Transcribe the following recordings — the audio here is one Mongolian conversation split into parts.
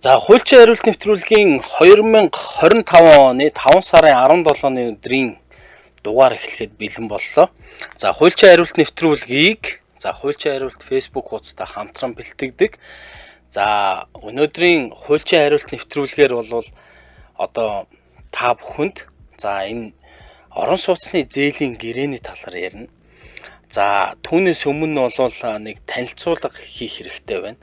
За хуульчин хариулт нэвтрүүлгийн 2025 оны 5 сарын 17-ны өдрийн дугаар эхлэхэд бэлэн боллоо. За хуульчин хариулт нэвтрүүлгийг хуульчин хариулт Facebook хуудастай хамтран бэлтгэдэг. За өнөөдрийн хуульчин хариулт нэвтрүүлгээр бол одоо та бүхэнд энэ орон сууцны зээлийн гэрээний талаар ярина. За түүнээс өмнө бол нэг танилцуулга хийх хэрэгтэй байна.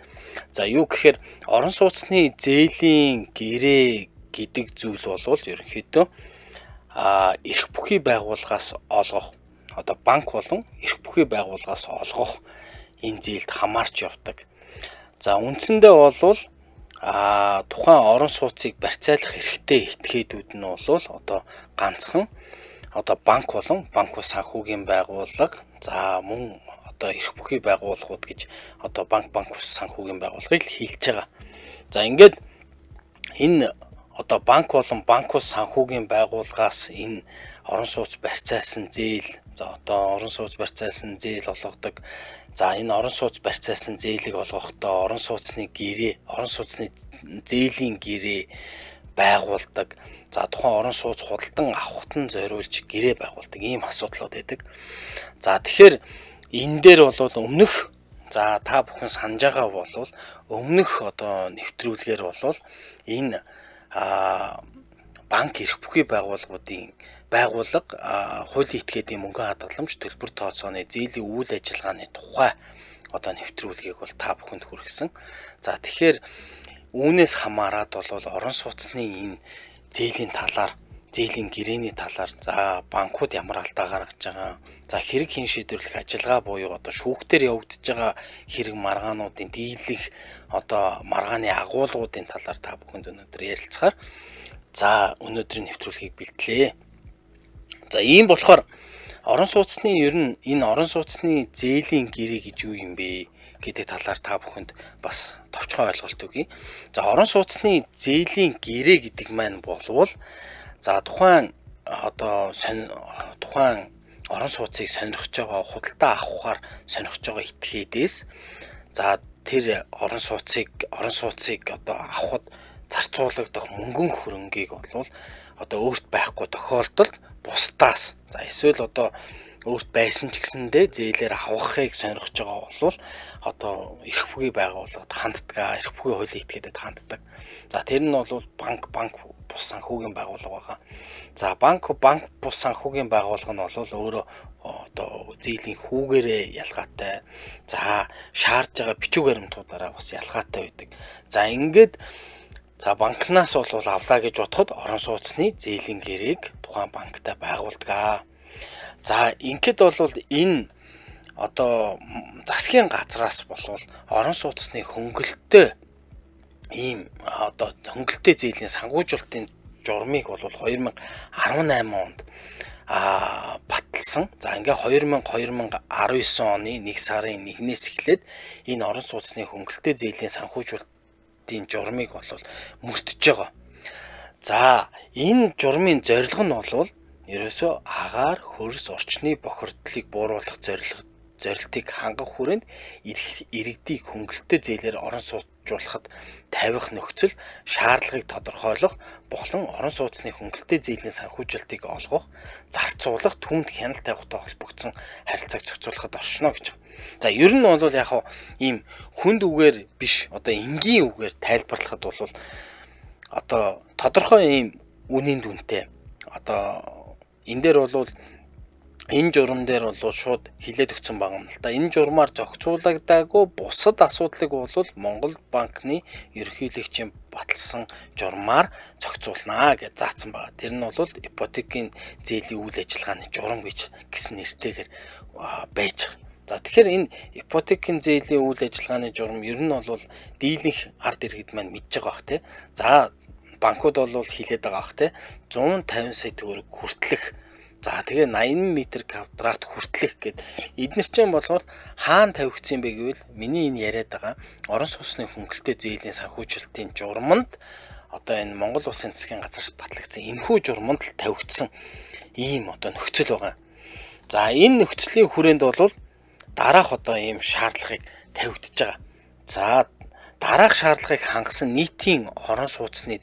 За юу гэхээр орон сууцны зээлийн гэрээ гэдэг зүйл бол ерөнхийдөө эрх бүхий байгууллагаас олгох, одоо банк болон эрх бүхий байгууллагаас олгох энэ зээлд хамаарч явдаг. За үндсэндээ бол тухайн орон сууцыг барьцаалах эрхтэй этгээдүүд нь бол одоо ганцхан одоо банк болон банк ус санхүүгийн байгууллага, за мөн одоо эрх бүхий байгууллагууд гэж одоо банк ус санхүүгийн байгууллагыг хэлж байгаа. За ингээд энэ одоо банк болон банк ус санхүүгийн байгууллагаас энэ орон сууц барьцаалсан зээл, за одоо орон сууц барьцаалсан зээл олгодог. За энэ орон сууц барьцаалсан зээлийг олгохдоо орон сууцны гэрээ, орон сууцны зээлийн гэрээ байгуулдаг. За тухайн орон сууц худалдан авахт нь зориулж гэрээ байгуулдаг ийм асуудлууд байдаг. За тэгэхээр энэ дээр бол өмнөх та бүхэн санаж байгаа бол өмнөх одоо нэвтрүүлгээр бол энэ банк эрх бүхий байгууллагуудын хуулийн этгээдийн мөнгөн хадгаламж төлбөр тооцооны зээлийн үйл ажиллагааны тухай одоо нэвтрүүлгийг бол та бүхэнд хүргэсэн. За тэгэхээр үүнээс хамаарат бол орон сууцны энэ зээлийн талаар, зээлийн гэрээний талаар, за банкуд ямар алдаа гаргаж байгаа, за хэрэг хийн шийдвэрлэх ажиллагаа буюу одоо шүүхтэр явагдаж байгаа хэрэг маргаануудын дийлэх одоо маргааны агуулгуудын талаар та бүхэнд өнөөдөр ярилцахаар өнөөдрийн нэвтрүүлгийг бэлтлээ. За ийм болохоор орон сууцны энэ орон сууцны зээлийн гэрээ гэж юу юм бэ гэдэг талаар та бүхэнд бас товчхон ойлголт өгье. За орон сууцны зээлийн гэрээ гэдэг маань болвол тухайн орон сууцыг сонирхож байгаа, худалдаа авахаар сонирхож байгаа этгээдээс тэр орон сууцыг одоо авахд зарцуулагдах мөнгөн хөрөнгийг бол одоо өөрт байхгүй тохиолдолд бусдаас эсвэл одоо өөрт байсан ч гэсэндээ зээлээр авахыг сонирхож байгаа бол одоо эрх бүхий байгууллагад ханддаг, эрх бүхий хуулийн этгээдэд ханддаг. За тэр нь бол банк бус санхүүгийн байгууллага байгаа. За банк бус санхүүгийн байгууллага нь бол өөрөө одоо зээлийн хүүгээрээ ялгаатай. За шаардж байгаа бичиг баримтуудаараа бас ялгаатай байдаг. За ингээд банкнаас бол авлаа гэж бодоход орон сууцны зээлийн гэрээг тухайн банктай байгуулдаг. За ингээд бол энэ одоо засгийн газраас болвол орон сууцны хөнгөлөлтөө хөнгөлөлтөө зээлийн санхүүжуулалтын журмыг бол 2018 онд баталсан. За ингээ 2019 оны 1 сарын 1-ээс эхлээд энэ орон сууцны хөнгөлөлтөө зээлийн санхүүжуулалтын журмыг бол мөрдөж байгаа. За энэ журмын зорилго нь бол ерөөсөө агаар, хөрс, орчны бохирдлыг бууруулах зорилтыг хангах хүрээнд иргэдийг хөнгөлөлтөө зээлээр орон сууцжуулахад тавих нөхцөл шаардлагыг тодорхойлох болон орон сууцны хөнгөлөлтөө зээлийн санхүүжилтийг олгох, зарцуулах, түүнд хяналт тавихтай холбогдсон харилцааг зохицуулахад оршино гэж байна. За ер нь бол ийм хүнд үгээр биш, одоо энгийн үгээр тайлбарлахад бол одоо тодорхой ийм үнийн дүнтэй одоо энэ дээр бол энэ журам дээр бол шууд хилээд өгсөн байгаа юм л та. Энэ журмаар зохицуулагдаагүй бусад асуудлыг бол Монгол банкны ерөнхийлөгчийн баталсан журмаар зохицуулнаа гэж заасан байгаа. Тэр нь бол ипотекийн зээлийн үйл ажиллагааны журам гэсэн нэртэйгээр байж байгаа. За тэгэхээр энэ ипотекийн зээлийн үйл ажиллагааны журам ер нь бол дийлэнх ард иргэд маань мэдж байгаа бах тий. За банкуд бол хилээд байгаа бах тий. 150 сая төгрөг хүртэлх. За тэгээ 80 м2 хүртэлх гэд эднэр чинь болохоор хаана тавигдсан бэ гэвэл миний энэ яриад байгаа орон сууцны хөнгөлөлтөө зээлийн санхүүжилтийн журманд одоо энэ Монгол Улсын засгийн газраас батлагдсан энэхүү журманд л тавигдсан ийм одоо нөхцөл байгаа. За энэ нөхцөлийн хүрээнд бол дараах одоо ийм шаардлагыг тавигдж байгаа. За дараах шаардлагыг хангасан нийтийн орон сууцны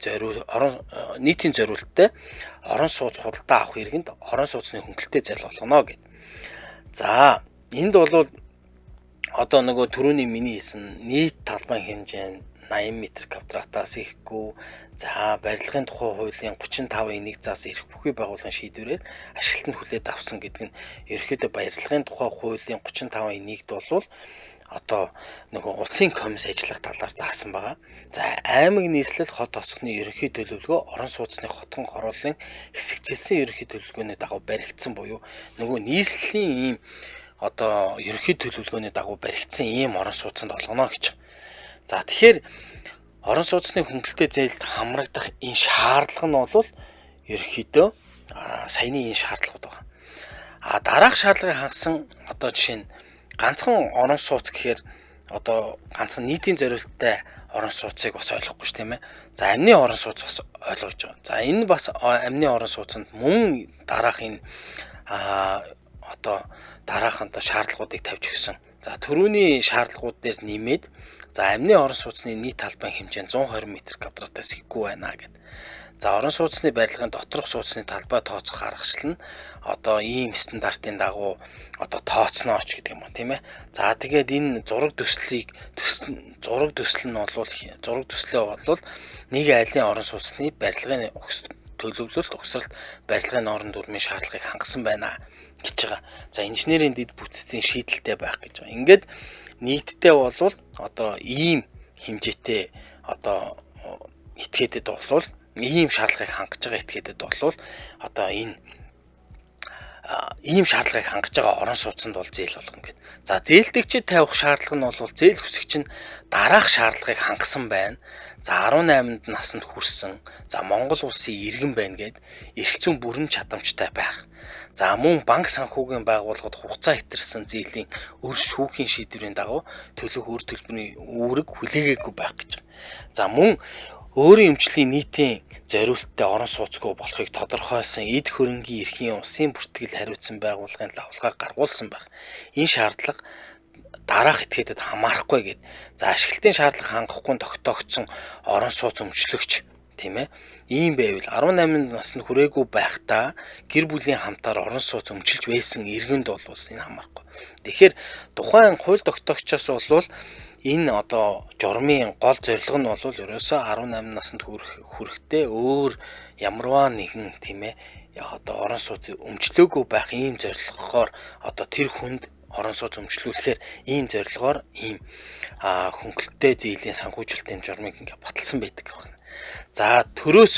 нийтийн зориулттай орон сууц худалдаа авах иргэнд орон сууцны хөнгөлөлтөө зээл болгоно гэд. За энд бол одоо нөгөө түрүүний миний хэлсэн нийт талбайн хэмжээ 80 м2-аас ихгүй. За барилгын тухай хуулийн 35-1 заасан эрх бүхий байгууллагын шийдвэрээр ашиглалтанд хүлээд авсан гэдэг нь ерөнхийдөө барилгын тухай хуулийн 35-1-д бол одоо нөгөө улсын комисс ажиллах талаар заасан байгаа. За аймаг нийслэл хот осгоны ерөнхий төлөвлөгөө орон сууцны хотхон хорооллын хэсэгчилсэн ерөнхий төлөвлөгөөний дагуу баригдсан буюу нөгөө нийслэлийн ийм одоо ерөнхий төлөвлөгөөний дагуу баригдсан ийм орон сууцнд олгоно гэж. За тэгэхээр орон сууцны хөнгөлөлтөө зээлд хамрагдах энэ шаардлага нь бол ерөнхийдөө саяны энэ шаардлагууд байгаа. Дараах шаардлагыг хангасан одоо жишээ нь ганцхан орон сууц гэхээр одоо ганцхан нийтийн зориулттай орон сууцыг бас ойлгохгүй ш тийм ээ. За амны орон сууц бас ойлгож байгаа. За энэ бас амны орон сууцанд мөн дараах энэ одоо дараах шаардлагуудыг тавьж өгсөн. За түрүүний шаардлагууд дээр нэмээд за амны орон сууцны нийт талбайн хэмжээ 120 м2-аас ихгүй байна гэд. За орон сууцны барилгын доторх сууцны талбай тооцох аргачлал нь одоо ийм стандартын дагуу одоо тооцнооч гэдэг юм уу тийм ээ. За тэгээд энэ зураг төслөө бол нэг айлын орон сууцны барилгын төлөвлөлт угсралт барилгын орон дүрмийн шаардлагыг хангасан байна гэж байгаа. За инженерийн дэд бүтцийн шийдэлтэй байх гэж байгаа. Ингээд нийтдээ бол одоо ийм хэмжээтэй одоо этгээдэд бол ийм шаардлагыг хангаж байгаа этгээдэд бол одоо энэ ийм шаардлагыг хангаж байгаа орон сууцнд бол зээл болгоно гэдэг. За зээлдэгчид тавих шаардлага нь бол зээл хүсэгч нь дараах шаардлагыг хангасан байна. За 18-нд наснд хүрсэн. За Монгол улсын иргэн байна гэд эрх зүйн бүрэн чадамжтай байх. За мөн банк санхүүгийн байгууллагад хугацаа хэтэрсэн зээлийн өр шүүхийн шийдвэрийн дагуу төлөх үр төлбөрийн үүрэг хүлээгээгүй байх гэж. За мөн өөрийн эмчлийн нийтийн зориулттай орон сууцгүй болохыг тодорхойлсон эд хөрөнгийн эрхийн улсын бүртгэл хариуцсан байгууллагын лавлгаа гаргуулсан байх. Энэ шаардлага дараах этгээдэд хамаарахгүй гэд. За ашиглалтын шаардлага хангахгүй тогтоогдсон орон сууц өмчлөгч тийм ээ. Ийм байвал 18 наснд хүрээгүй байхдаа гэр бүлийн хамтаар орон сууц өмчилж байсан иргэнд бол энэ хамаарахгүй. Тэгэхээр тухайн хууль тогтоогчоос бол энэ одоо журмын гол зорилго нь бол ерөөсөө 18 наснд хүрэхдээ өөр ямарваа нэгэн тийм ээ одоо орон сууц өмчлөөгүй байх ийм зорилгоор одоо тэр хүнд орон сууц өмчлүүлэхээр ийм зорилгоор ийм хөнгөлөлттэй зээлийн санхүүжилтийн журмыг ингээ баталсан байдаг гэх юм. За төрөөс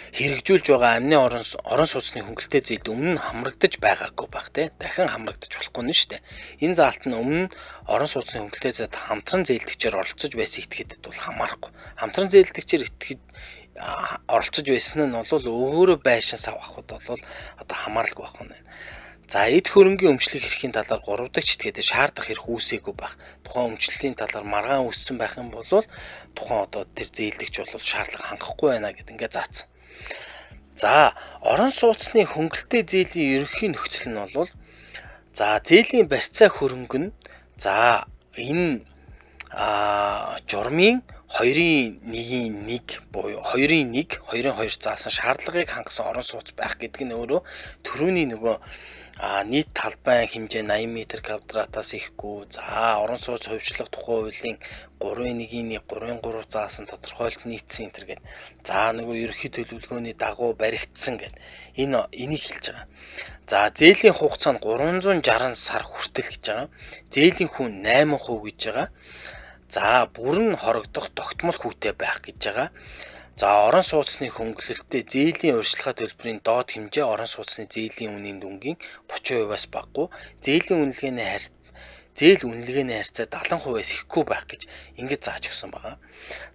хэрэгжүүлж байгаа амны орон сууцны хөнгөлөлтөө зээлд өмнө нь хамрагдаж байгаагүй байх те дахин хамрагдаж болохгүй нь шүү дээ. Энэ заалт нь өмнө орон сууцны хөнгөлөлтөө зээлд хамтран зээлдэгчээр оролцож байсан этгээдэд бол хамаарахгүй. Хамтран зээлдэгчээр оролцож байсан нь бол өөрөө байшин сав авахд бол одоо хамааралгүй байх нь. За эд хөрөнгийн өмчлөх эрхийн талаар 3 дахь этгээдэд шаардах эрх үүсээгүй байх. Тухайн өмчлөлийн талаар маргаан үүссэн байх юм бол тухайн одоо тэр зээлдэгч бол шаардлага хангахгүй байна гэд ингээ заасан. За орон сууцны хөнгөлөлтөө зээлийн ерөнхий нөхцөл нь бол за зээлийн барьцаа хөрөнгө нь за энэ журмын 2-1 буюу 2-2 заасан шаардлагыг хангасан орон сууц байх гэдэг нь өөрөө түрүүний нөгөө нийт талбайн хэмжээ 80 м2-аас ихгүй. За орон сууц хувьчлах тухай хуулийн 3-1-ийн 3-3 заасан тодорхойлолт нийцсэн энэ гэдэг. За нөгөө ерөнхий төлөвлөгөөний дагуу баригдсан гэдэг. Энийг хэлж байгаа. За зээлийн хугацаа нь 360 сар хүртэл гэж байгаа. Зээлийн хүн 8% гэж байгаа. За бүрэн хорогдох тогтмол хүүтэй байх гэж байгаа. За орон сууцны хөнгөлөлтөд зээлийн урьдчилгаа төлбөрийн доод хэмжээ орон сууцны зээлийн үнийн дүнгийн 30%-аас баггүй, зээл үнэлгээний харьцаа 70%-аас ихгүй байх гэж ингэж зааж өгсөн байгаа.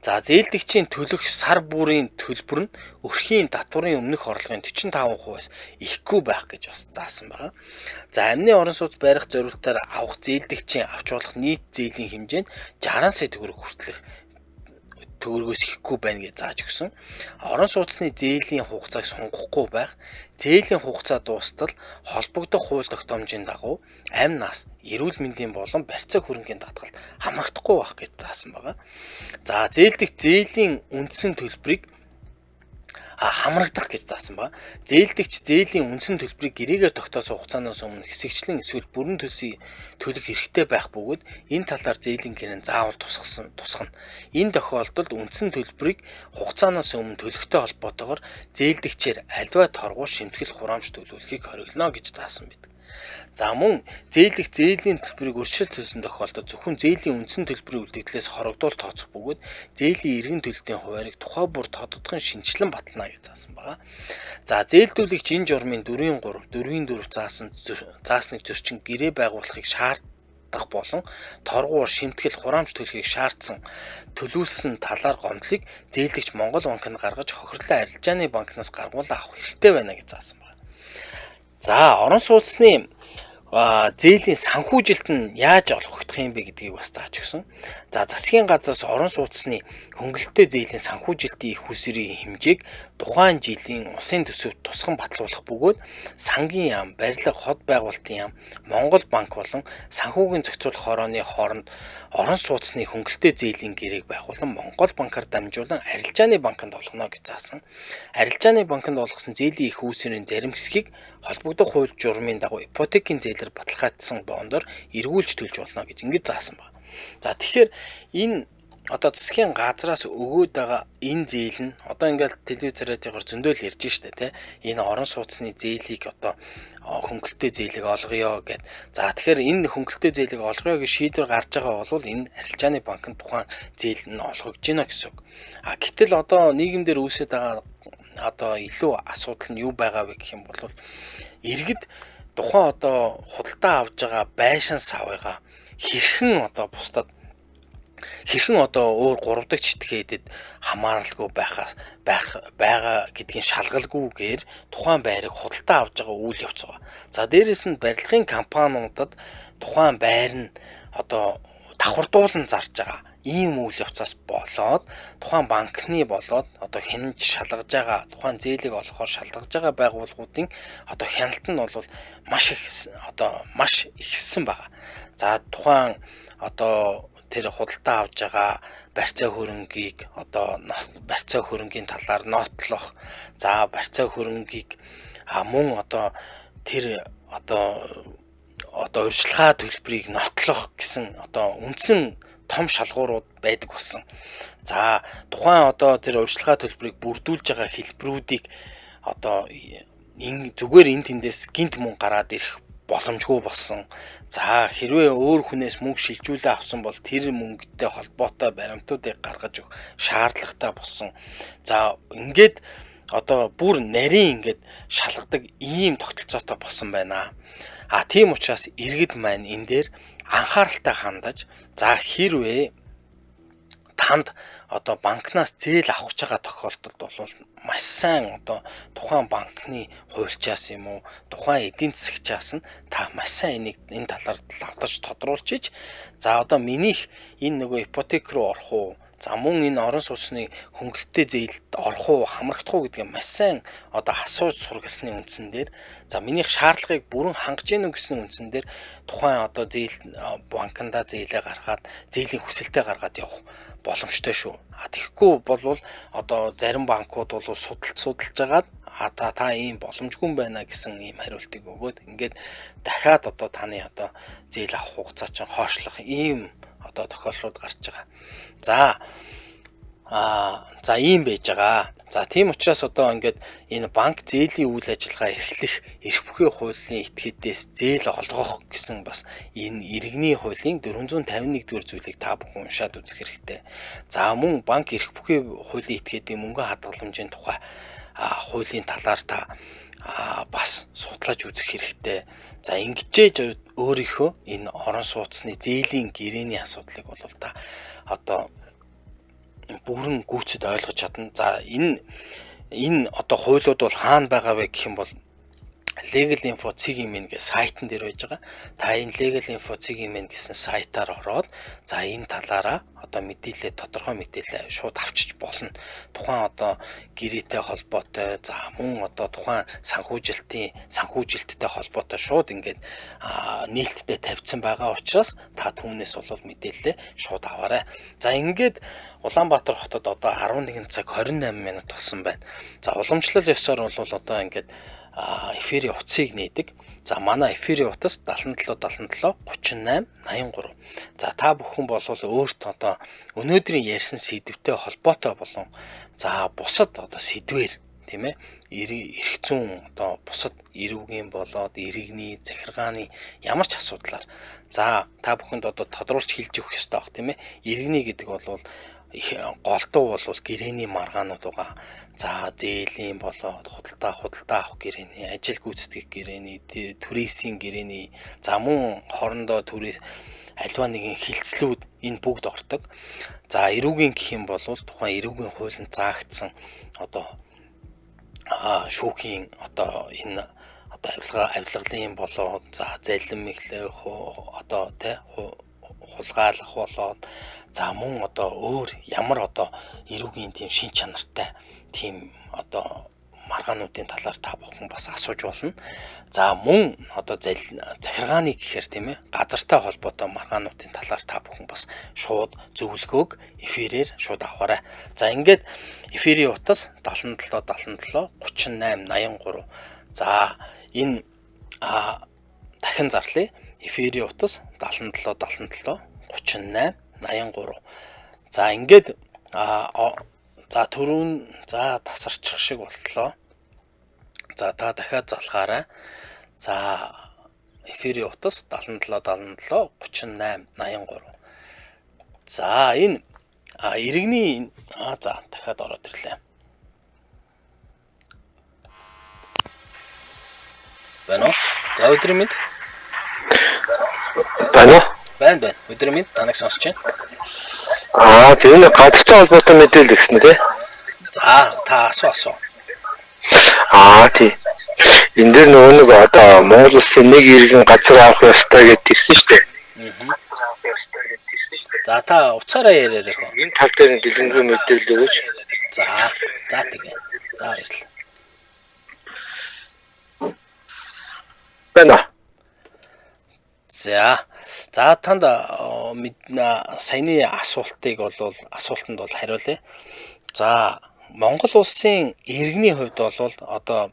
За зээлдэгчийн төлөх сар бүрийн төлбөр нь өрхийн татварын өмнөх орлогын 45%-аас ихгүй байх гэж бас заасан байгаа. За амны орон сууц барих зорилтоор авах зээлдэгчийн авч болох нийт зээлийн хэмжээ нь 60 сая төгрөг хүртэлх төгрөгөөс ихэхгүй байна гэж зааж өгсөн. Орон сууцны зээлийн хугацааг сунгахгүй байх, зээлийн хугацаа дуустал холбогдох хууль тогтоомжийн дагуу амь нас, эрүүл мэндийн болон барьцаа хөрөнгийн даатгалд хамрагдахгүй байх гэж заасан байгаа. За зээлдэх зээлийн үндсэн төлбөрийг хамрагдах гэж заасан ба. Зээлдэгч зээлийн үндсэн төлбөрийг гэрээгээр тогтоосон хугацаанаас өмнө хэсэгчлэн эсвэл бүрэн төлсийг төлөх эрхтэй байх бөгөөд энэ талаар зээлийн гэрээ заавал тусгана. Энэ тохиолдолд үндсэн төлбөрийг хугацаанаас өмнө төлөхтэй холбоотойгоор зээлдэгчээр альва торгууль шимтгэл хураамж төлөвлөхийг хориглоно гэж заасан байдаг. За мөн зээлдэх зээлийн төлбөрийг өршөөлсөн тохиолдолд зөвхөн зээлийн үндсэн төлбөрийн үлдэгдлээс хорогдуул тооцох бөгөөд зээлийн эргэн төлөлтийн хуваарийг тухай бүр тодотгон шинжилэн батална гэж заасан байна. За зээлдүүлэгч энэ журмын 4.3, 4.4 заасныг зөрчин гэрээ байгуулахыг шаардах болон торгуур шимтгэл хураамж төлөхийг шаардсан төлөвлөсөн талаар гомдлыг зээлдэгч Монгол банкнд гаргаж хохирлын арилжааны банкнаас гаргуулан авах хэрэгтэй байна гэж заасан байна. За орон сууцны зээлийн санхүүжилт нь яаж олгогдох юм бэ гэдгийг бас зааж өгсөн. За засгийн газраас орон сууцны хөнгөлөлтөө зээлийн санхүүжилтийн их усрийн хэмжээг тухайн жилийн улсын төсөвт тусган батлуулах бөгөөд сангийн яам, барилга, хот байгуулалтын яам, Монгол банк болон санхүүгийн зохицуулах хорооны хооронд орон сууцны хөнгөлөлтөө зээлийн гэрээг байгуулан Монгол банкар дамжуулан арилжааны банкнд олгоно гэж заасан. Арилжааны банкнд олгосон зээлийн их усрийн зарим хэсгийг холбогдох хууль журмын дагуу ипотекийн зээлээр баталгаажсан бондор эргүүлж төлж болно гэж ингэж заасан байна. За тэгэхээр энэ одоо засгийн газраас өгөөд байгаа энэ зээл нь одоо ингээл телевизээр зөндөл ярьж штэ тий. Энэ орон сууцны зээлийг одоо хөнгөлөлтөө зээлийг олгоё гэд. За тэгэхээр энэ хөнгөлөлтөө зээлийг олгоё гэж шийдвэр гарч байгаа бол энэ арилжааны банкнд тухайн зээл нь олгогдож байна гэсэн үг. Гэтэл одоо нийгэмдэр үүсэж байгаа одоо илүү асуудал нь юу байгаа вэ гэх юм бол иргэд тухайн одоо худалдаа авж байгаа байшин савыгаа хэрхэн одоо бусдад хэрхэн одоо өөр 3 дахь читгээдэд хамааралгүй байгаа гэдгийг шалгалгүйгээр тухайн байрыг худалдаа авж байгаа үйл явц байгаа. За дээрэс нь барилгын компаниудад тухайн байр нь одоо давхардуулан зарж байгаа ийм үйл явцаас болоод тухайн банкны болоод одоо хянаж шалгаж байгаа тухайн зээлийг олохоор шалгаж байгаа байгууллагуудын одоо хяналт нь бол маш ихссэн байгаа. За тухайн одоо тэр худалдаа авж байгаа барьцаа хөрөнгийг одоо барьцаа хөрөнгийн талаар нотлох, за барьцаа хөрөнгийг мөн одоо тэр одоо урьдчилгаа төлбөрийг нотлох гэсэн одоо үндсэн том шалгуурууд байдаг болсон. За тухайн одоо тэр урьдчилгаа төлбөрийг бүрдүүлж байгаа хэлбэрүүдийг одоо зүгээр энэ тэндээс гинт мөнгө гараад ирэх боломжгүй болсон. За хэрвээ өөр хүнээс мөнгө шилжүүлээ авсан бол тэр мөнгөтэй холбоотой баримтуудыг гаргаж өгөх шаардлагатай болсон. За ингээд одоо бүр нарийн ингээд шалгадаг ийм тогтолцоотой болсон байна. Тийм учраас иргэд маань энэ дээр анхааралтай хандаж за хэрвээ танд одоо банкнаас зээл авах гэж байгаа тохиолдолд бол маш сайн одоо тухайн банкны хуульчаас юм уу тухайн эдийн засагчаас нь та маш сайн энэ талаар лавдаж тодруулчиж за одоо минийх энэ нөгөө ипотек руу орох уу за мөн энэ орон сууцны хөнгөлөлтөө зээлд орох уу хамрагдах уу гэдгийг маш сайн одоо асууж сургасны үндсэн дээр за минийх шаардлагыг бүрэн хангаж гэнэ гэсэн үндсэн дээр тухайн одоо зээл банкнда зээлээ гаргаад зээлийн хүсэлтээ гаргаад явах боломжтой шүү. Тэгэхгүй бол одоо зарим банкуд бол судалж агаад за та ийм боломжгүй байна гэсэн ийм хариултыг өгөөд ингээд дахиад одоо таны одоо зээл авах хугацаа чинь хоошлох ийм одоо тохиолдлууд гарч байгаа. За ийм байж байгаа. За тийм учраас одоо ингээд энэ банк зээлийн үйл ажиллагаа эрхлэх эрх бүхий хуулийн этгээдээс зээл олгох гэсэн бас энэ иргэний хуулийн 451-р зүйлийг та бүхэн уншаад үзэх хэрэгтэй. За мөн банк эрх бүхий хуулийн этгээдийн мөнгө хадгаламжийн тухай хуулийн талаар та бас судлаж үзэх хэрэгтэй. За ингэжээж өөрийнхөө энэ орон сууцны зээлийн гэрээний асуудлыг бол та одоо бүрэн гүйцэд ойлгож чадна. За энэ одоо хуулиуд бол хаана байгаа вэ гэх юм бол Legal Info CGMN гэх сайтн дээр байж байгаа. Та энэ Legal Info CGMN гэсэн сайтаар ороод за энэ талаараа одоо мэдээлэл тодорхой мэдээлэл шууд авчиж болно. Тухайн одоо гэрээтэй холбоотой за мөн одоо тухайн санхүүжилттэй холбоотой шууд ингээд нээлттэй тавьсан байгаа учраас та түүнээс бол мэдээлэл шууд аваарай. За ингээд Улаанбаатар хотод одоо 11 цаг 28 минут болсон байна. За уламжлал ёсоор бол одоо ингээд эфирийн утсыг нээдэг. За манай эфирийн утас 77 77 38 83. За та бүхэн бол өөрт одоо өнөөдрийн ярьсан сэдвтэй холбоотой болон за бусад одоо сэдвэр тийм ээ эрх зүйн одоо бусад эрүүгийн болоод иргэний захиргааны ямар ч асуудлаар за та бүхэнд одоо тодруулж хэлж өгөх ёстой бах тийм ээ. Иргэний гэдэг бол голдуу бол гэрээний маргаанууд байгаа. За зээлийн болоод худалдаа авах гэрээний, ажил гүйцэтгэх гэрээний, түрээсийн гэрээний, за мөн хоорондоо түрээс альва нэгэн хилцлүүд энэ бүгд ордог. За эрүүгийн гэх юм бол тухайн эрүүгийн хуулинд заагдсан одоо шүүхийн одоо энэ одоо авилгалын болоод за залим мэхлэх одоо тэ хулгайлах болоод за мөн одоо өөр ямар одоо эрүүгийн тийм шин чанартай тийм одоо маргаануудын талаар та бүхэн бас асууж болно. За мөн одоо захиргааны гэхээр тийм ээ газартай холбоотой маргаануудын талаар та бүхэн бас шууд зөвлөгөөг эфирээр шууд аваарай. За ингээд эфирийн утас 77 77 38 83. За энэ дахин зарлая. Эфирийн утас 77 77 38 83. За ингээд за түрүүн за тасарчих шиг боллоо. За та дахиад залгаарай. За эфирийн утас 77 77 38 83. За энэ иргэний за дахиад ороод ирлээ. Байна уу? За өдрийн мэнд. Байна. Өдрийн мэнд таныг сонсож байна. Тэр нэг газартай холбоотой мэдээлэл гэсэн үү? За та асуу. Тийм. Энд дээр нэг одоо Монгол Улсын нэг иргэн газар авах ёстой гэж хэлсэн шүү дээ. За та уцаараа яриарай хөө. Энэ тал дээр дэлгэнгүй мэдээлэл өгөөч. За тэгээ. За баярлалаа. Байна. За танд саяны асуултанд бол хариулъя. За Монгол улсын иргэний хувьд бол одоо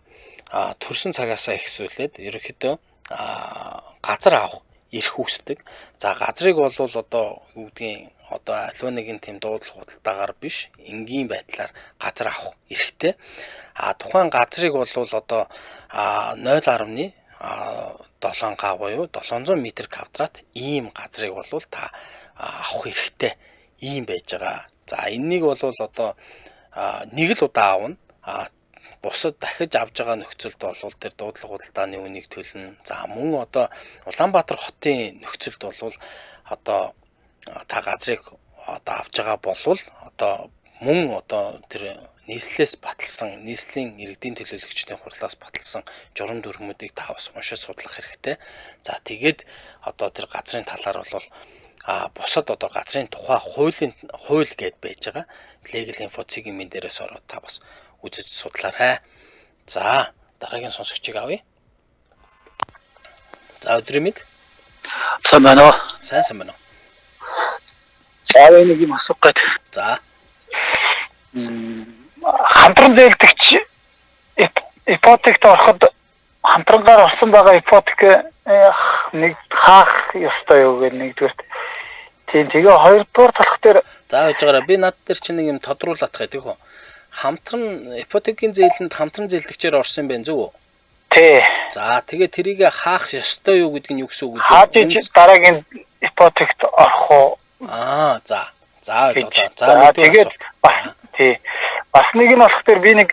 төрсөн цагаасаа ихсүүлээд ерөнхийдөө газар авах эрх үүсдэг. За газрыг бол одоо юу гэдгийг одоо аливаа нэгэн тийм дуудлага худалдаагаар биш энгийн байдлаар газар авах эрхтэй. Тухайн газрыг бол одоо 0.7 га буюу 700 м квадрат ийм газрыг бол та авах эрхтэй ийм байж байгаа. За энэнийг бол одоо нэг л удаа аавна. Бусад дахиж авж байгаа нөхцөлд бол тэр дуудлага худалдааны үнийг төлнө. За мөн одоо Улаанбаатар хотын нөхцөлд бол одоо та газрыг одоо авж байгаа болвол одоо мөн одоо тэр нийслэлээс баталсан, нийслэлийн иргэдийн төлөөлөгчдийн хурлаас баталсан журам дүрмүүдийг та бас уншиж судлах хэрэгтэй. За тэгээд одоо тэр газрын талаар бол бусад одоо газрын тухай хууль гэд байж байгаа. Legal Info CGMN дээрээс ороод та бас үзэж судлаарай. За дараагийн сонсогчийг авъя. За өдрийн мэнд. Сайн байна уу? Сайн байна уу? За нэг юм асуух гээд. За. Хамтран зээлдэгч ипотект ороход хамтрангаар орсон байгаа ипотек нэг хаах ёстой юу гэдэг нэгдүгээр. Тийм тэгээ хоёрдугаар талх дээр за байж байгаараа би над дээр чинь нэг юм тодруулах гэдэг хөө. Хамтран ипотекийн зээлэнд хамтран зээлдэгчээр орсон юм байна зүг үү? Тий. За тэгээ тэрийг хаах ёстой юу гэдэг нь юу гэсэн үг вэ? Хаач дараагийн ипотект орох уу? За ойлголоо. За тэгээд бас нэг нь болох дээр би нэг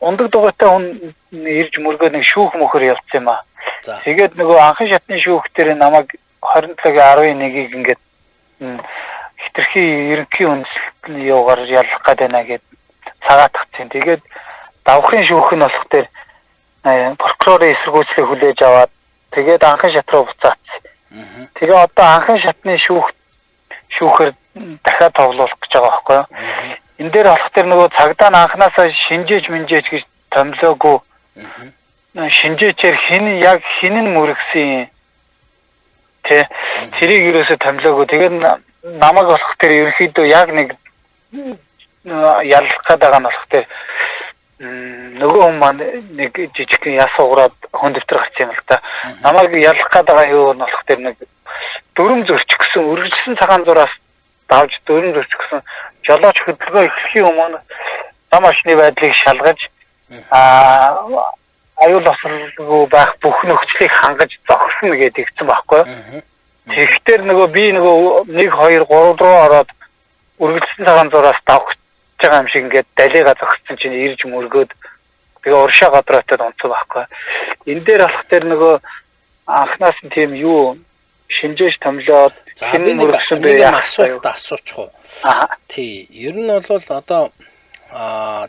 ундаг дугуйтай хүн ирж мөргөө нэг шүүх мөхөр явуулсан юм аа. Тэгээд нөгөө анхан шатны шүүх дээр намайг 27-11-ийг ингээд хитрхи ерөнхий үндэслэл юугаар ялах гээд байна гэд цагаатгацсан. Тэгээд давхын шүүх нь болох дээр прокурорын эсэргүүцлийг хүлээж аваад тэгээд анхан шат руу буцаацсан. Тэгээ одоо анхан шатны шүүхээр дахиад тоглох гэж байгаа байхгүй юу? Энэ дээр болох тэр нөгөө цагдаа нь анханасаа шинжээж гэж томлоогүй. Шинжээчээр хин нь мөргсөн тэрийг юусоо томлоогүй. Тэгээд намайг болох тэр ерөнхийдөө яг нэг ялах гэдэг нь болох тэр нөгөө хүн маань нэг жижиг яс уураад хүн дэвтэр гарсан юм л та. Намайг ялах гэдэг юу нь болох тэр нэг дүрм зөрчих гэсэн үргэлжлэн цагаан зураас давж дүрм зөрчих гэсэн жолооч хөдөлгөөн эхлэхийн өмнө зам машины байдлыг шалгаж аюул ослгүй байх бүх нөхцөлийг хангаж зогсоно гэдэг игцэн байхгүй юу. Тэгэхээр нөгөө би нөгөө 1 2 3 руу ороод үргэлжлэн цагаан зураас давж байгаа юм шиг ингээд далига зогссон чинь ирж мөргөөд тэгээ уршаа гадраатад онцсон байхгүй. Энэ дээр болох тэр нөгөө анхнаас нь тийм юу шинжээж томлоод хин мөргсөн бэ яах асуулт асуучих уу. Тий, ер нь бол одоо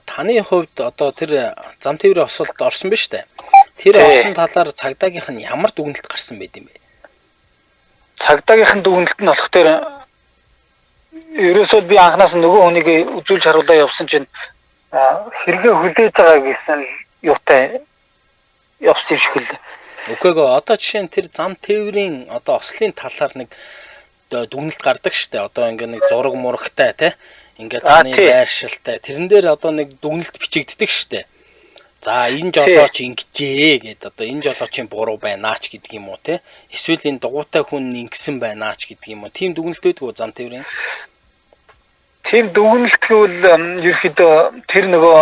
таны хувьд одоо тэр зам тээврийн осолд орсон биз дээ. Тэр орсон талаар цагдаагийнх нь ямар дүгнэлт гарсан байд юм бэ? Цагдаагийнх нь дүгнэлт нь болох тэр ерөөсөө би анханаас нөгөө хүнийг үзүүлж харуулаа явсан чинь хэрэгээ хүлээж байгаа гэсэн юутай явсан шиг л. Үгүй одоо жишээ нь тэр зам тээврийн одоо ослын талаар нэг дүгнэлт гардаг штэ. Одоо ингээ нэг зураг мурагтай те. Ингээ таны байршилтай. Тэрэн дээр одоо нэг дүгнэлт бичигддэг штэ. За энэ жолооч ингэжээ гэд одоо энэ жолоочийн буруу байнаач гэдэг юм уу те. Эсвэл энэ дугуйтай хүн ингэсэн байнаач гэдэг юм уу. Тим дүгнэлт өгдөг зам тээврийн. Тэр дүгнэлт гэвэл ерөөхдөө тэр нөгөө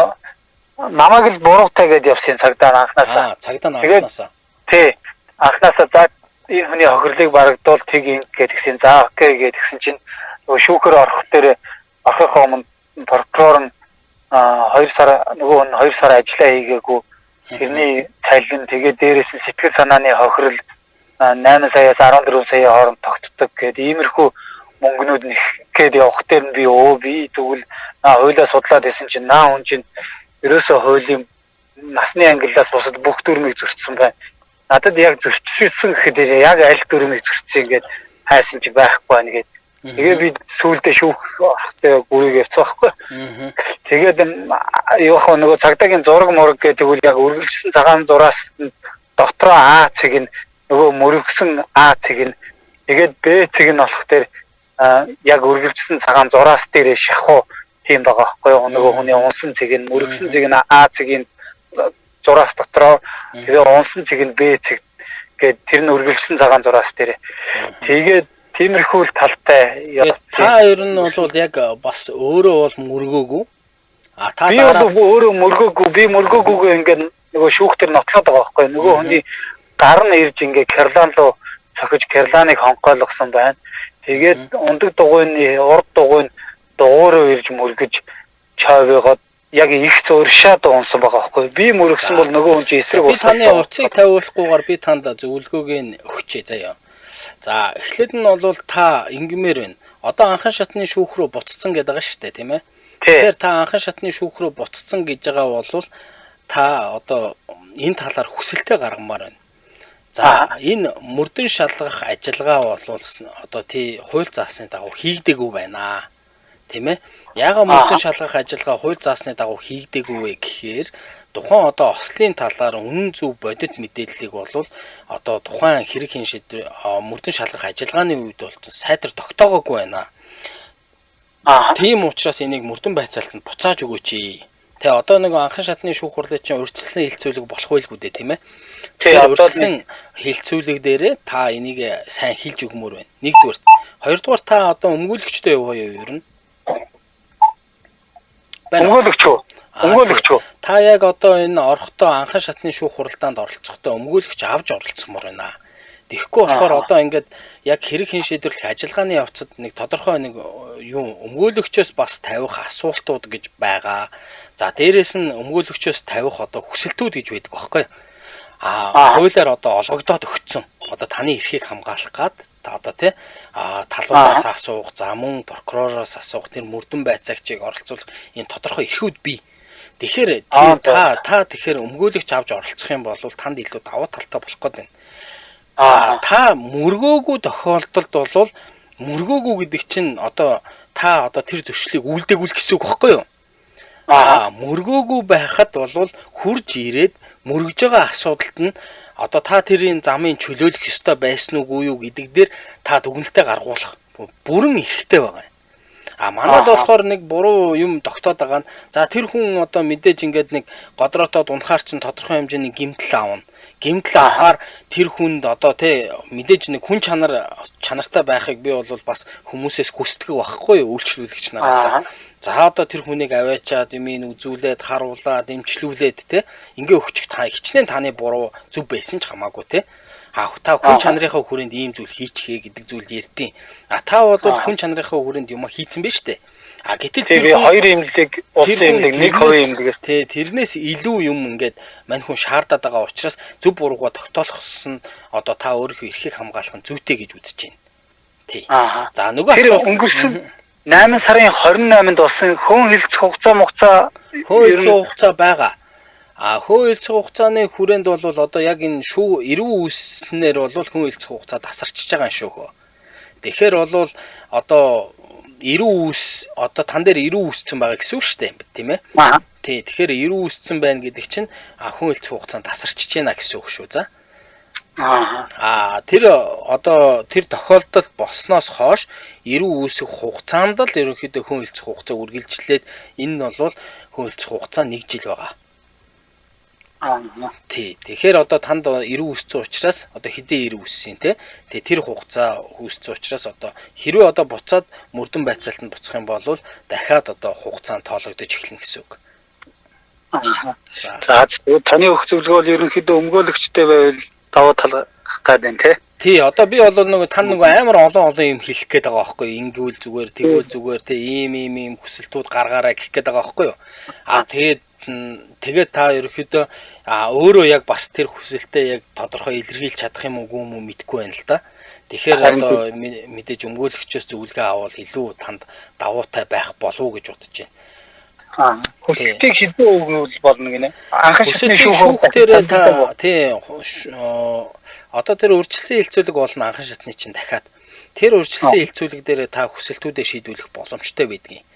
намайг л буруутай гэдээ явсан цагдаа анханасаа. Цагдаа анханасаа. Тий. Анханасаа за энэ хүний хохирлыг барагдвал тэг юм гэдгсэн. За окей гэдгсэн чинь нөгөө шүүхээр орох дээр орохоо өмнө прокурор нь 2 сар нөгөө нь 2 сар ажиллаа хийгээгүй. Тэрний цалин тэгээд дээрээс нь сэтгэл санааны хохирол 8 саяас 14 сая хооронд тогтдог гэдэг иймэрхүү мөнгнүүд нэхэд явах дээр нь би тэгвэл хуулиа судлаад байсан чинь хүн чинь ерөөсөө хуулийн насны ангиллаас бусад бүх дүрмийг зөрчсөн байна. Надад яг зөрчсөн гэхэд яг аль дүрмийг зөрчсөн ингээд хайсан чи байхгүй байна гэдэг. Тэгээ би сүүлдээ шүүх орохтой гүрийг явцсан байхгүй. Тэгээд явах нөгөө цагдаагийн зураг мураг гэдэг үл яг үргэлжлэн цагаан зураас дотроо А цэг нь нөгөө мөрөгсөн А цэг нь тэгээд Б цэг нь болох дээр яг үргэлжлэн цагаан зураас дээр шахуу тийм байгаа байхгүй. Нөгөө хүний унсан цэг нь мөрөгсөн цэг нь А цэгийн зураас дотроо тэгээ унсан цэг нь Б цэг гэдэг тэр нь үргэлжлэн цагаан зураас дээр. Тэгээд тиймэрхүү талтай. Та ер нь бол яг бас өөрөө бол мөргөөгүй. Та дараа өөрөө мөргөөгүй. Би мөргөөгүйгээ ингээд нөгөө шүүхтэр нотлоод байгаа байхгүй. Нөгөө хүний гар нь ирж ингээд Керлан руу цохиж Керланыг хонхойлгосон байна. Тэгээд ундаг дугуйны урд дугуйн дугуйроо ирж мөргөж чавьгоод яг их зуршаад унсан байгаа байхгүй. Би мөргсөн бол нөгөө хүн чинь эсрэг би таны уцыг тавиулахгүйгээр би танд зөвлөгөөг өгчээ заяа. За эхлээд нь бол та ингэмээр байна. Одоо анхан шатны шүүх рүү буцсан гэдэг байгаа шүү дээ, тийм ээ. Тэгэхээр та анхан шатны шүүх рүү буцсан гэж байгаа бол та одоо энэ талаар хүсэлтээ гаргамаар байна. За энэ мөрдөн шалгах ажиллагаа бол одоо тий хууль заасны дагуу хийгдэггүй байна. Тийм ээ. Яагаад мөрдөн шалгах ажиллагаа хууль заасны дагуу хийгдэггүй вэ гэхээр тухайн одоо ослын талаар үнэн зөв бодит мэдээллийг бол одоо тухайн хэрэг хиншид мөрдөн шалгах ажиллагааны үед бол сайтар тогтоогоогүй байна. Тийм учраас энийг мөрдөн байцаалтанд буцааж өгөөч. Тэ одоо нэг анхан шатны шүүх хурлын чинь урьдчилсан хилцүүлэг болох байлгүй дээ, тийм ээ. Тэгэхээр урьдчилсан хилцүүлэг дээрээ та энийг сайн хилж өгмөр байна. Нэгдүгээр. Хоёрдугаар та одоо өмгөөлөгчтэй яваа юу ер нь? Өмгөөлөгч үү? Та яг одоо энэ орохдоо анхан шатны шүүх хуралдаанд оролцохдоо өмгөөлөгч авч оролцсомор байна. Тэгэхгүй болохоор одоо ингээд яг хэрэг хин шийдвэрлэх ажиллагааны явцад нэг тодорхой нэг юу өмгөөлөгчөөс бас тавих асуултууд гэж байгаа. За дээрэс нь өмгөөлөгчөөс тавих одоо хүсэлтүүд гэж байдаг байхгүй. Хуулиар одоо олгогдоод өгцөн. Одоо таны эрхийг хамгаалах гад одоо тий талуудаас асуух, за мөн прокуророос асуух, тэр мөрдөн байцаагчийг оролцуулах энэ тодорхой эрхүүд бий. Тэгэхээр та тэгэхээр өмгөөлөгч авч оролцох юм бол танд илүү давуу талтай болох гээд байна. Та мөргөөгүй тохиолдолд бол мөргөөгүй гэдэг чинь одоо та тэр зөрчлийг үлдээгүй гэсэн үг байхгүй юу? Мөргөөгүй байхад бол хурж ирээд мөргөж байгаа асуудалд нь одоо та тэрийн замын чөлөөлөх ёстой байсан уугүй юу гэдэг дээр та дүгнэлтээ гаргуулах бүрэн эрхтэй байгаа юм. Манайд болохоор нэг буруу юм тогтоод байгаа нь за тэр хүн одоо мэдээж ингээд нэг годроотоод унахаар чинь тодорхой хэмжээний гэмтэл аавна. Гэмтэл авахаар тэр хүнд одоо мэдээж нэг хүн чанартай байхыг би бол бас хүмүүсээс хүсдэг байхгүй юу үйлчлүүлэгч нараас. За одоо тэр хүнийг аваачаад юмыг үзүүлээд харуулаад эмчлүүлээд ингээ өгчих та хичнээн таны буруу зүв байсан ч хамаагүй та хүн чанарынхаа хүрээнд ийм зүйл хийчихээ гэдэг зүйл ярьдیں۔ Та бол хүн чанарынхаа хүрээнд юм хийцэн байж тээ. Гэтэл тэр хоёр имлэг улсын имлэг нэг хоёр имлэгээс тэрнээс илүү юм ингээд мань хүн шаардаад байгаа учраас зөв бурууга тогтоолохс нь одоо та өөрийнхөө эрхийг хамгаалах нь зүйтэй гэж үзэж байна. За нөгөө асуулт өнгөрсөн 8 сарын 28-нд болсон хүн хэлцэх хугацаа байгаа. Хөө хэлцэх хугацааны хүрээнд бол одоо яг энэ эрүү үүснээр бол хүн хэлцэх хугацаа тасарчж байгаа юм шүү хөө. Тэгэхээр бол одоо эрүү үүс одоо тан дээр эрүү үүссэн байгаа гэсэн үг шүү дээ тийм ээ. Тэгэхээр эрүү үүссэн байна гэдэг чинь хүн хэлцэх хугацаанд тасарчж байна гэсэн үг шүү за. Тэр одоо тэр тохиолдол болсноос хойш эрүү үүсэх хугацаанд л ерөнхийдөө хүн хэлцэх хугацаа үргэлжлээд энэ нь бол хүн хэлцэх хугацаа 1 жил байгаа. Тэгэхээр одоо танд эрүү үүссэн учраас одоо хизээ эрүү үүссэн тэр хугацаа үүссэн учраас одоо хэрвээ одоо буцаад мөрдөн байцаалтанд буцах юм бол дахиад одоо хугацаанд тоологдож эхэлнэ гэсэн үг. За таны өгөх зөвлөгөө бол ерөнхийдөө өмгөөлөгчтэй байвал давуу тал гадаг одоо би бол нөгөө тань нөгөө амар олон юм хэлэх гээд байгаа байхгүй юу? Ингүүл зүгээр тэгвэл зүгээр ийм хүсэлтүүд гаргаарай гэх гээд байгаа байхгүй юу? Тэгээд та ерөөхдөө өөрөө яг бас тэр хүсэлтэд яг тодорхой илэрхийлж чадах юм уу мэдэхгүй байна л да. Тэгэхээр одоо мэдээж өмгөөлөгчөөс зөвлөгөө авал илүү танд давуутай байх болов уу гэж бодож байна. Хүсэлтийг хэдэн өгнөл болно гинэ. Анхны шүүхтэр одоо тэр үржилсэн хэлцүүлэг болно анхан шатны чинь дахиад тэр үржилсэн хэлцүүлэг дээр та хүсэлтүүдээ шийдвэрлэх боломжтой байдгийг.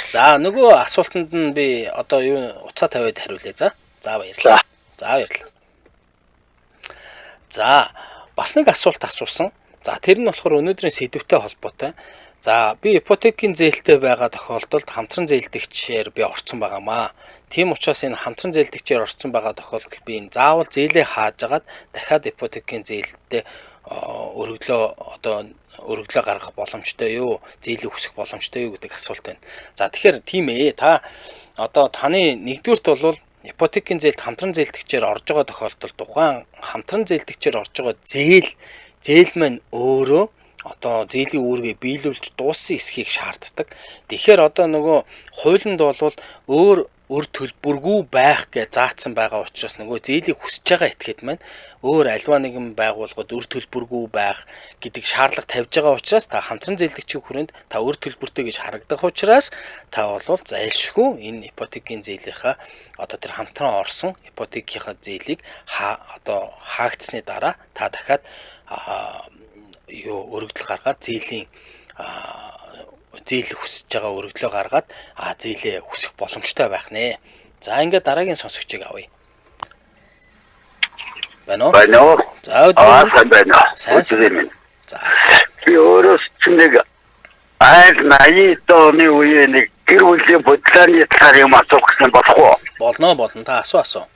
За нөгөө асуултанд нь би одоо уцаа тавиад хариулъя. За баярлалаа. За бас нэг асуулт асуусан. За тэр нь болохоор өнөөдрийн сэдвтэй холбоотой. За би ипотекийн зээлтэй байгаа тохиолдолд хамтран зээлдэгчээр би орцсон байгаамаа. Тийм учраас энэ хамтран зээлдэгчээр орцсон байгаа тохиолдолд би энэ заавал зээлээ хааж агаад дахиад ипотекийн зээлдээ өргөлөө гаргах боломжтой юу? Зээлийг хүсэх боломжтой юу гэдэг асуулт байна. За тэгэхээр тийм та одоо таны нэгдүгüрт бол ипотекийн зээлд хамтран зээлдэгчээр орж байгаа тохиолдолд тухайн хамтран зээлдэгчээр орж байгаа зээл маань өөрөө одоо зээлийн үүргээ биелүүлж дууссан эсхийг шаарддаг. Тэгэхээр одоо нөгөө хуулинд бол өөр төлбөргүй байх гэж заасан байгаа учраас нөгөө зээлийг хүсэж байгаа этгээд маань өөр альва нэгэн байгууллагад өөр төлбөргүй байх гэдэг шаардлага тавьж байгаа учраас та хамтран зээлдэгчийн хүрээнд та өөр төлбөртэй гэж харагдах учраас та бол зайлшгүй энэ ипотекийн зээлийнхаа одоо тэр хамтран орсон ипотекийнхаа зээлийг хаагдсны дараа та дахиад өргөдөл гаргаад зээл хүсэж байгаа өргөдлөө гаргаад зээлээ хүсэх боломжтой байх нэ. За ингээд дараагийн сонсогчийг авъя. Байна уу? За сайн. За би өөрөөс чинь нэг 80 оны үеийн нэг гэр бүлийн бодлооны талаар юм асуух гэсэн болох уу? Болно. Та асуу.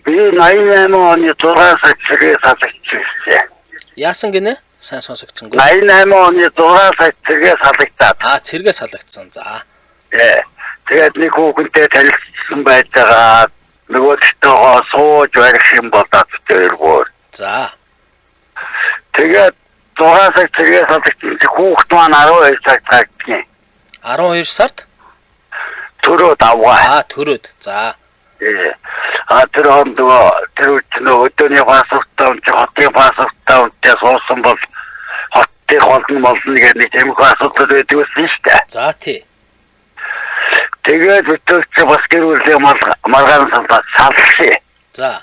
Би 88 оны 6 сар цэгээ салгацсан. Яасан гинэ? Сайн сонсогдсонгүй. 88 оны 6 сар цэгээ салгацсан. Цэргээ салгацсан. За. Тэгээд нэг хүүхэнтэй танилцсан байж байгаа. Нөгөөдөлтөөгөө сууж барих юм болоод тэргүүр. За. Тэгээд 6 сар цэгээ салгацсан хүүхд маань 12 сар цагтгийн. 12 сард? Төрөөд аваа. Төрөөд. За. Тэр өдөөний паспорттой хотын паспорттой суусан бол хотын холн молно гэдэг нэг юм асуудал байдаг байсан шүү дээ. За тий. Тэгээд өтөрч бас гэр бүлийн маргаан салсан. За.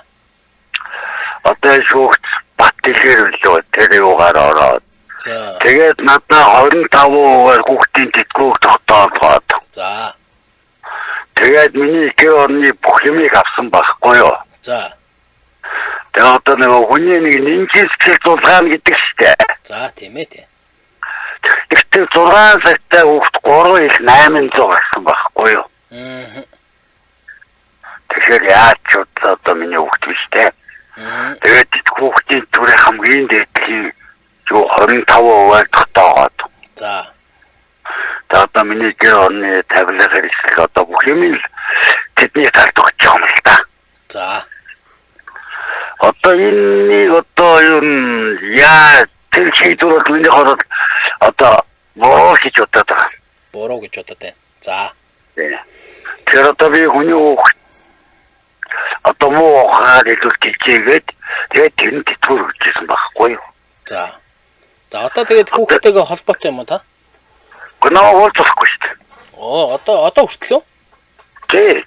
Одоо шүүгч бат дэлгэр үлээ тэр юугаар ороод. За. Тэгээд надад 25%-аар хүүхдийн тэтгэврийг тогтоолгоод. За. Тэгээд миний гэр орны бүх юмыг авсан байхгүй юу? За. Тэгээд одоо нэг хүний нэг нинжис зулгаан гэдэг штэ. За тийм ээ тийм. Тэгтээ 6 сартай хүүхд 3 ил 800 гэсэн байхгүй юу? Тэгэхээр яаж ч одоо миний хүүхд биш те. Тэгээд хүүхдийн түрээ хамгийн дээдлийн юу 25%-аар тогтоогоод. За. Тэгээд одоо миний гэр орны тавилга хэрэгсэл одоо бүх юм л тэдний талд өгч байгаа юм л та. За. Одоо энэ одоо юу яа тэр шийдвэрүүд миний хород одоо буруу гэж бодоод байгаа. Буруу гэж бодоод байна. За. Тэр одоо би хүний хүүхд одоо муу хаад илүүл тэлжээгээд тэгээд тэр нь тэтгэвэр өгчээсэн байхгүй юу? За. За одоо тэгээд хүүхдтэйгээ холбоотой юм уу та? Гэнаа уулзахгүй шүү дээ. Одоо хүртэл үү? Тий.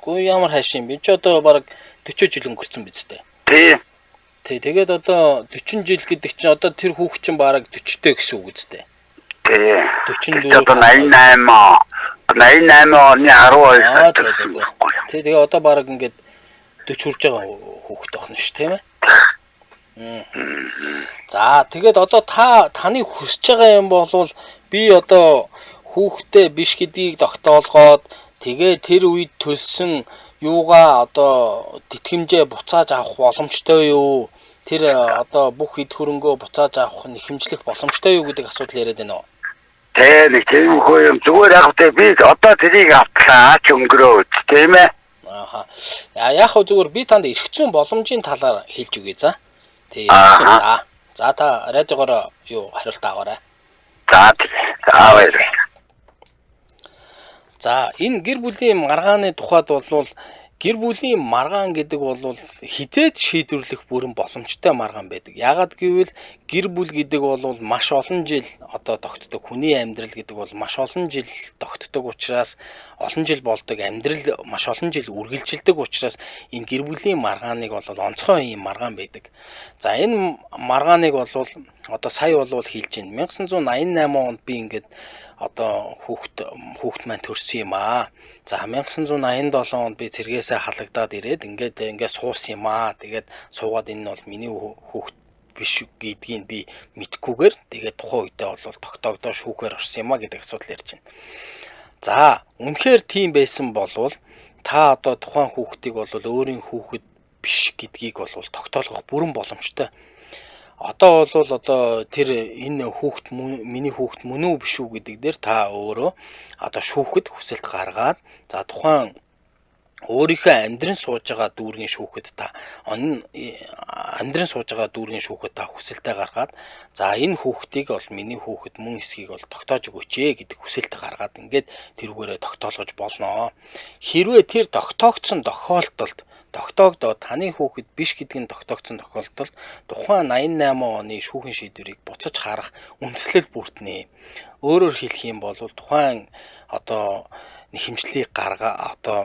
Гүү ямар хайш юм бэ? Чи одоо баг 40 жил өнгөрцөн биз дээ. Тий. Тэгээд одоо 40 жил гэдэг чинь одоо тэр хүүхд чинь бараг 40-тэй гэсэн үг үстэй. Тий. 44. Одоо 88 оны 12 сар. Тэгээ одоо бараг ингээд 40 хүрж байгаа хүүхд байна шүү тийм ээ. За тэгээд одоо таны хүсэж байгаа юм болвол би одоо хүүхдтэй биш гэдгийг тогтоолгоод тэгээ тэр үед төлсөн юугаа одоо тэтгэмжээ буцааж авах боломжтой юу? Тэр одоо бүх эд хөрөнгөө буцааж авах нь ихэмжлэх боломжтой юу гэдэг асуудал яриад байна уу? Тэг нэг тийм хөө юм зүгээр яг тэ би одоо тэрийг автлаа ч өнгөрөө үз тийм ээ. Ааха. Яг хөө зүгээр би танд эрх зүйн боломжийн талаар хэлж өгье за. Тэг. За та радиогоор юу хариулт аваарай. За авъя. За энэ гэр бүлийн маргааны тухайд болвол гэр бүлийн маргаан гэдэг бол хизээд шийдвэрлэх бүрэн боломжтой маргаан байдаг. Яагаад гэвэл гэр бүл гэдэг бол маш олон жил одоо тогтдог. Хүний амьдрал гэдэг бол маш олон жил тогтдог учраас олон жил болдог амьдрал маш олон жил үргэлжилдэг учраас энэ гэр бүлийн маргааныг бол онцгой юм маргаан байдаг. За энэ маргааныг бол одоо сая болвол хэлж байна. 1988 онд би ингээд одоо хүүхд маань төрсөн юм аа. За 1987 онд би цэргээсээ халагдаад ирээд ингээд суусан юм аа. Тэгээд суугаад энэ нь бол миний хүүхд биш гэдгийг би мэдхгүйгээр тэгээд тухайн үедээ бол тогтоогдоо шүүхээр орсон юм аа гэдэг асуудал ярьж байна. За үнэхээр тийм байсан болвол та одоо тухайн хүүхдийг бол өөрийн хүүхэд биш гэдгийг бол тогтоолгох бүрэн боломжтой. Одоо бол одоо тэр энэ хүүхд миний хүүхд мөн үү биш үү гэдэг дээр та өөрөө одоо шүүхэд хүсэлт гаргаад за тухайн өөрийнхөө амьдран сууж байгаа дүүргийн шүүхэд та амьдран сууж байгаа дүүргийн шүүхэд та хүсэлтээ гаргаад за энэ хүүхдийг бол миний хүүхэд мөн эсхийг бол тогтоож өгөөч гэдэг хүсэлт гаргаад ингээд тэрүүгээрээ тогтоолгож болно. Хэрвээ тэр тогтоогдсон тохиолдолд тогтоогдоод таны хүүхэд биш гэдгийг тогтоогдсон тохиолдолд тухайн 88 оны шүүхийн шийдвэрийг буцаж харах үндслэл бүрднэ. Өөрөөр хэлэх юм бол тухайн одоо нэхэмжлийг гаргаа одоо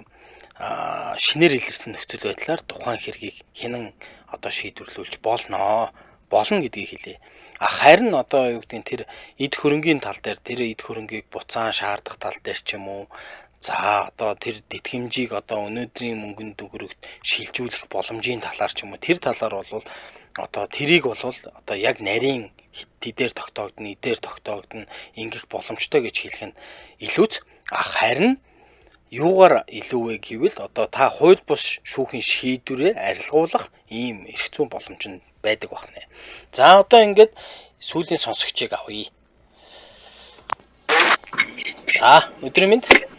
шинээр илэрсэн нөхцөл байдлаар тухайн хэргийг хинэн одоо шийдвэрлүүлж болно гэдгийг хэлье. Харин одоо юу гэдэг нь тэр эд хөрөнгийн тал дээр тэр эд хөрөнгийг буцаан шаардах тал дээр ч юм уу за одоо тэр тэтгэмжийг одоо өнөөдрийн мөнгөнд төгрөгт шилжүүлэх боломжийн талаар ч юм уу тэр талаар бол одоо тэрийг бол одоо яг нарийн тэдээр тогтоогдно, эдээр тогтоогдно ингэх боломжтой гэж хэлэх нь илүүц. Харин юугаар илүү вэ гэвэл одоо та хууль бус шүүхийн шийдвэрээ арилгуулах ийм эрх зүйн боломж нь байдаг байна. За одоо ингээд сүүлийн сонсогчийг авъя. За өдрийн мэнд.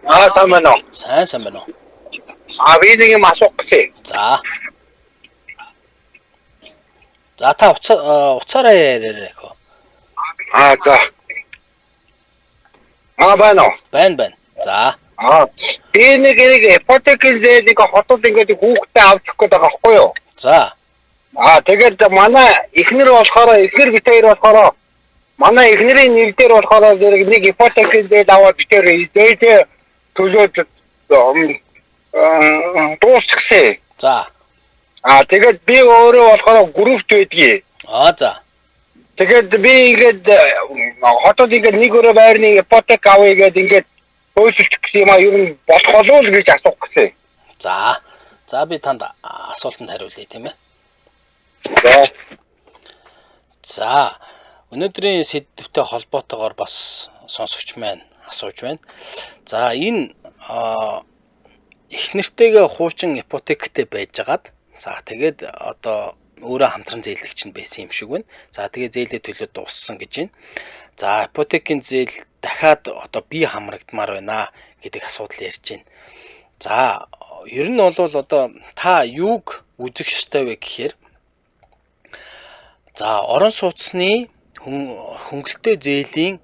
Сайн байна уу? Сайн байна уу? Би нэг юм асуух гэсэн. За та уцаараа яриарай хөө. За. Байна уу? Байна. За. Би нэг ипотекийн зээлийг хотод ингээд хүүхдээ авчих гээд байгаа байхгүй юу? За. Тэгээд манай эхнэр битээр болохоор манай эхнэрийн нэр дээр болохоор нэг ипотекийн зээл аваад битээр төлөөд дуусчихсан. За. Тэгээд би өөрөө болохоор группт байдгийг. За. Тэгээд би ингээд хотод ингээд нэг өрөө байрны ипотек авъя гэдэг ингээд хөөсөлч гэсэн юм ер нь болох болов уу гэж асуух гэсэн. За. За би танд асуултанд хариулъя тийм ээ. За. Өнөөдрийн сэдвтэй холбоотойгоор бас сонсогч маань асууж байна. За энэ их нэртэйгээ хуучин ипотектэй байжгаад за тэгээд одоо өөрөө хамтран зээлэгч нь байсан юм шиг байна. За тэгээ зээлээ төлөө дууссан гэж байна. За ипотекийн зээл дахиад одоо бие хамрагдмаар байна гэдэг асуудал ярьж байна. За ер нь бол одоо та юуг үзэх ёстой вэ гэхээр за орон сууцны хөнгөлөлтөө зээлийн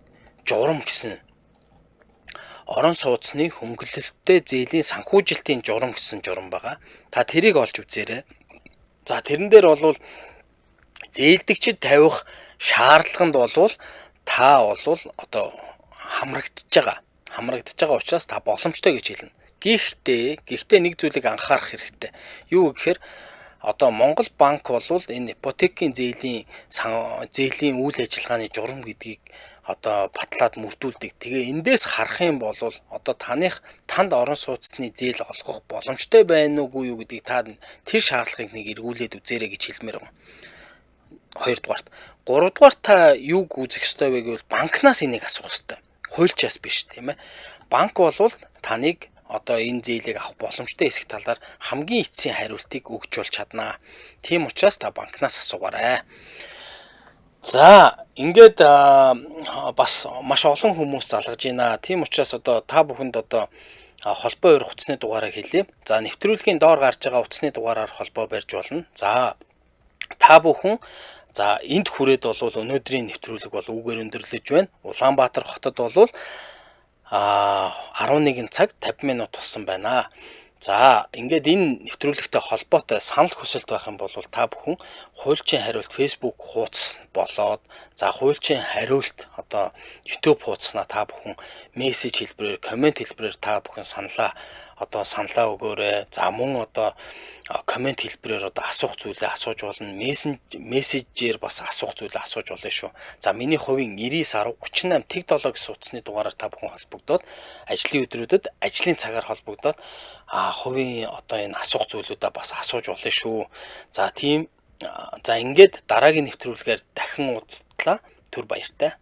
журам гэсэн орон сууцны хөнгөлөлтөө зээлийн санхүүжилтийн журам гэсэн журам байгаа. Та тэрийг олж үзээрэй. За тэрэн дээр бол зээлдэгчд тавих шаардлаганд бол та бол одоо хамрагдж байгаа учраас та боломжтой гэж хэлнэ. Гэхдээ нэг зүйлийг анхаарах хэрэгтэй. Юу гэхээр одоо Монгол банк бол энэ ипотекийн зээлийн үйл ажиллагааны журам гэдгийг одоо батлаад мөрдүүлдэг. Тэгээ эндээс харах юм бол одоо танд орон сууцны зээл олгох боломжтой байна уугүй юу гэдгийг та тэр шаардлагыг нэг эргүүлээд үзээрэй гэж хэлмээр байна. Хоёрдугаарт, гуравдугаарт та юуг үзэх ёстой вэ гэвэл банкнаас энийг асуух ёстой. Хуульчаас биш тийм ээ. Банк бол таныг одоо энэ зээлийг авах боломжтой хэсэг талаар хамгийн эцсийн хариултыг өгч болж чаднаа. Тийм учраас та банкнаас асуугаарай. За ингээд бас маш олон хүмүүс залгаж байна. Тийм учраас одоо та бүхэнд одоо холбоо өрөх утасны дугаарыг хэлье. За нэвтрүүлгийн доор гарч байгаа утасны дугаараар холбоо барьж болно. За та бүхэн за энд хүрээд бол өнөөдрийн нэвтрүүлэг бол үгээр өндөрлөж байна. Улаанбаатар хотод бол 11 цаг 50 минут болсон байна. За ингээд энэ нэвтрүүлэгтэй холбоотой санал хүсэлт байх юм бол та бүхэн хуульчийн хариулт Facebook хуудас болоод за хуульчийн хариулт одоо YouTube хуудаснаа та бүхэн мессеж хэлбэрээр комент хэлбэрээр та бүхэн саналаа өгөөрэй. За мөн одоо комент хэлбэрээр одоо асуух зүйлээ асууж болно. Мессежээр бас асуух зүйлээ асууж болно шүү. За миний хувийн 991038 тэг7 гэсэн утасны дугаараар та бүхэн холбогдоод ажлын өдрүүдэд ажлын цагаар холбогдоод хувийн одоо энэ асуух зүйлүүдээ бас асууж болно шүү. За ингээд дараагийн нэвтрүүлгээр дахин уулзтлаа. Түр баяртай.